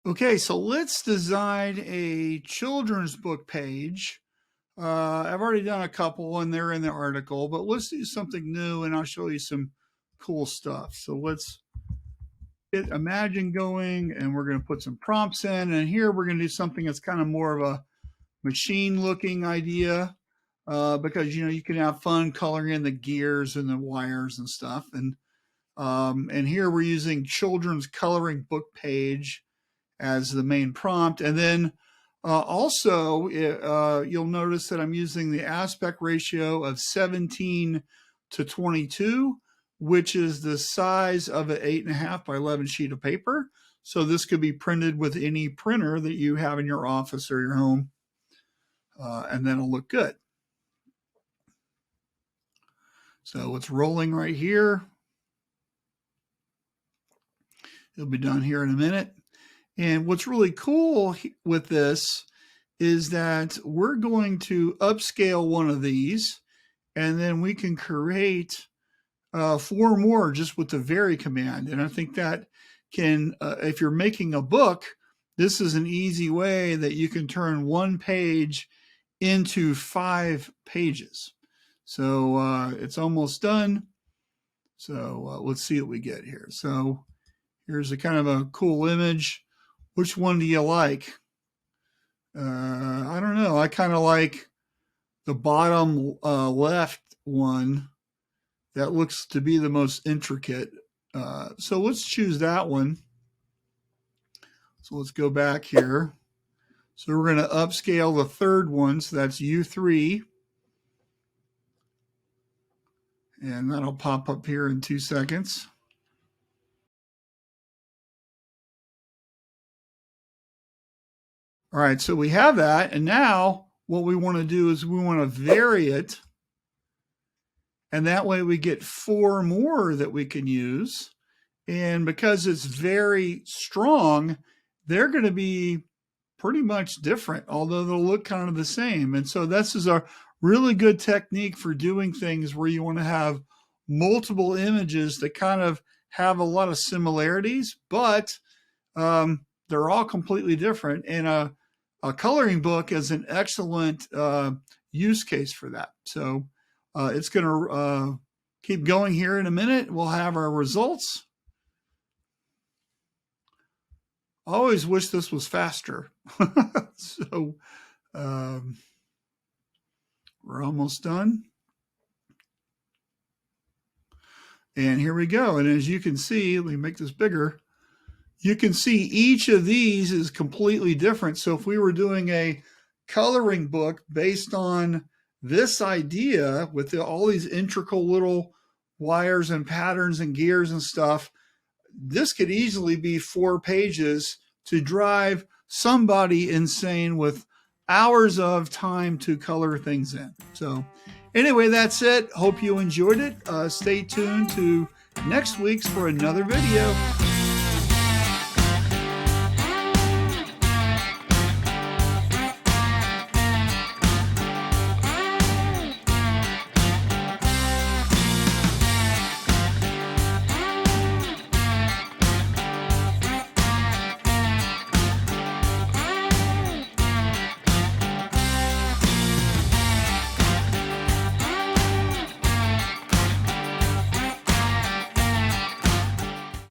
Okay, so let's design a children's book page. I've already done a couple and they're in the article, but let's do something new and I'll show you some cool stuff. So let's get Imagine going and we're going to put some prompts in. And here we're going to do something that's kind of more of a machine looking idea because, you can have fun coloring in the gears and the wires and stuff. And here we're using children's coloring book page as the main prompt. And then also, you'll notice that I'm using the aspect ratio of 17 to 22, which is the size of an 8.5 by 11 sheet of paper. So this could be printed with any printer that you have in your office or your home, and then it'll look good. So it's rolling right here. It'll be done here in a minute. And what's really cool with this is that we're going to upscale one of these, and then we can create 4 more just with the vary command. And I think that can, if you're making a book, this is an easy way that you can turn one page into 5 pages. So it's almost done. So let's see what we get here. So here's a kind of a cool image. Which one do you like? I don't know. I kind of like the bottom left one. That looks to be the most intricate. So let's choose that one. So let's go back here. So we're going to upscale the third one. So that's U3. And that'll pop up here in 2 seconds. All right, so we have that, and now what we want to do is we want to vary it, and that way we get 4 more that we can use. And because it's very strong, they're going to be pretty much different, although they'll look kind of the same. And so this is a really good technique for doing things where you want to have multiple images that kind of have a lot of similarities, but they're all completely different. And a coloring book is an excellent use case for that. So it's going to keep going here in a minute. We'll have our results. I always wish this was faster. So we're almost done. And here we go. And as you can see, let me make this bigger. You can see each of these is completely different. So if we were doing a coloring book based on this idea with all these integral little wires and patterns and gears and stuff, this could easily be 4 pages to drive somebody insane with hours of time to color things in. So anyway, that's it. Hope you enjoyed it. Stay tuned to next week's for another video.